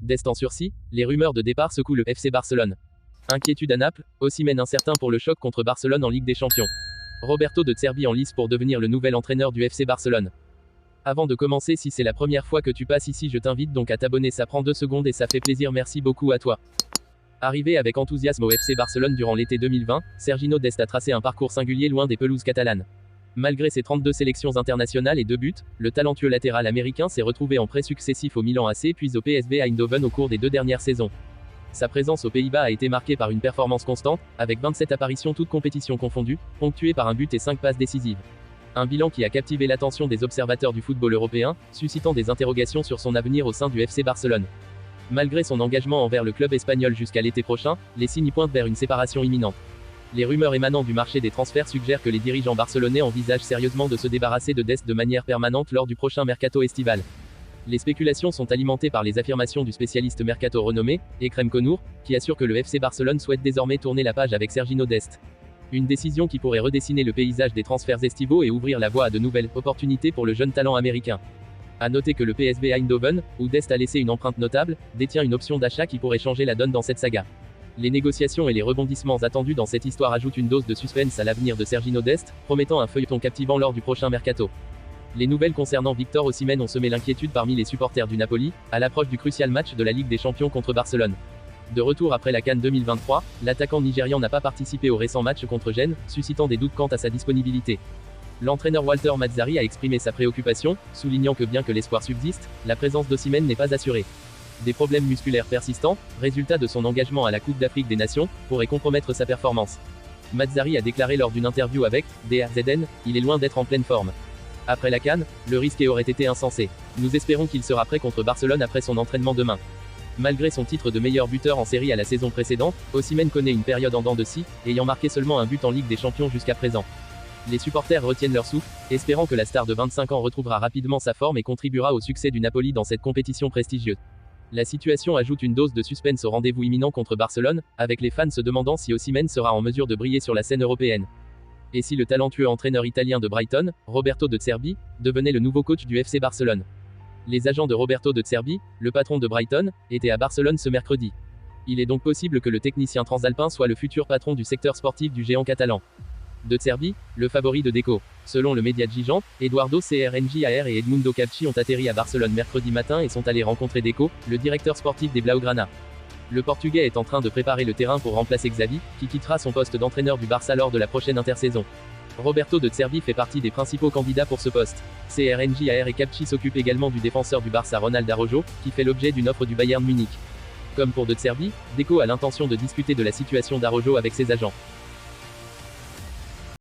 Dest en sursis, les rumeurs de départ secouent le FC Barcelone. Inquiétude à Naples, Osimhen incertain pour le choc contre Barcelone en Ligue des Champions. Roberto De Zerbi en lice pour devenir le nouvel entraîneur du FC Barcelone. Avant de commencer, si c'est la première fois que tu passes ici, je t'invite donc à t'abonner, ça prend 2 secondes et ça fait plaisir, merci beaucoup à toi. Arrivé avec enthousiasme au FC Barcelone durant l'été 2020, Sergiño Dest a tracé un parcours singulier loin des pelouses catalanes. Malgré ses 32 sélections internationales et 2 buts, le talentueux latéral américain s'est retrouvé en prêt successif au Milan AC puis au PSV Eindhoven au cours des 2 dernières saisons. Sa présence aux Pays-Bas a été marquée par une performance constante, avec 27 apparitions toutes compétitions confondues, ponctuées par un but et 5 passes décisives. Un bilan qui a captivé l'attention des observateurs du football européen, suscitant des interrogations sur son avenir au sein du FC Barcelone. Malgré son engagement envers le club espagnol jusqu'à l'été prochain, les signes pointent vers une séparation imminente. Les rumeurs émanant du marché des transferts suggèrent que les dirigeants barcelonais envisagent sérieusement de se débarrasser de Dest de manière permanente lors du prochain mercato estival. Les spéculations sont alimentées par les affirmations du spécialiste mercato renommé, Ekrem Konour, qui assure que le FC Barcelone souhaite désormais tourner la page avec Sergiño Dest. Une décision qui pourrait redessiner le paysage des transferts estivaux et ouvrir la voie à de nouvelles opportunités pour le jeune talent américain. A noter que le PSV Eindhoven, où Dest a laissé une empreinte notable, détient une option d'achat qui pourrait changer la donne dans cette saga. Les négociations et les rebondissements attendus dans cette histoire ajoutent une dose de suspense à l'avenir de Sergiño Dest, promettant un feuilleton captivant lors du prochain mercato. Les nouvelles concernant Victor Osimhen ont semé l'inquiétude parmi les supporters du Napoli, à l'approche du crucial match de la Ligue des Champions contre Barcelone. De retour après la CAN 2023, l'attaquant nigérian n'a pas participé au récent match contre Gênes, suscitant des doutes quant à sa disponibilité. L'entraîneur Walter Mazzarri a exprimé sa préoccupation, soulignant que bien que l'espoir subsiste, la présence d'Osimhen n'est pas assurée. Des problèmes musculaires persistants, résultat de son engagement à la Coupe d'Afrique des Nations, pourraient compromettre sa performance. Mazzarri a déclaré lors d'une interview avec DRZN, il est loin d'être en pleine forme. Après la CAN, le risque aurait été insensé. Nous espérons qu'il sera prêt contre Barcelone après son entraînement demain. Malgré son titre de meilleur buteur en série à la saison précédente, Osimhen connaît une période en dents de scie, ayant marqué seulement un but en Ligue des Champions jusqu'à présent. Les supporters retiennent leur souffle, espérant que la star de 25 ans retrouvera rapidement sa forme et contribuera au succès du Napoli dans cette compétition prestigieuse. La situation ajoute une dose de suspense au rendez-vous imminent contre Barcelone, avec les fans se demandant si Osimhen sera en mesure de briller sur la scène européenne. Et si le talentueux entraîneur italien de Brighton, Roberto De Zerbi, devenait le nouveau coach du FC Barcelone. Les agents de Roberto De Zerbi, le patron de Brighton, étaient à Barcelone ce mercredi. Il est donc possible que le technicien transalpin soit le futur patron du secteur sportif du géant catalan. De Zerbi, le favori de Deco. Selon le média Gigant, Eduardo Crnjar et Edmundo Capci ont atterri à Barcelone mercredi matin et sont allés rencontrer Deco, le directeur sportif des Blaugrana. Le Portugais est en train de préparer le terrain pour remplacer Xavi, qui quittera son poste d'entraîneur du Barça lors de la prochaine intersaison. Roberto De Zerbi fait partie des principaux candidats pour ce poste. Crnjar et Capci s'occupent également du défenseur du Barça Ronald Araujo, qui fait l'objet d'une offre du Bayern Munich. Comme pour De Zerbi, Deco a l'intention de discuter de la situation d'Araujo avec ses agents.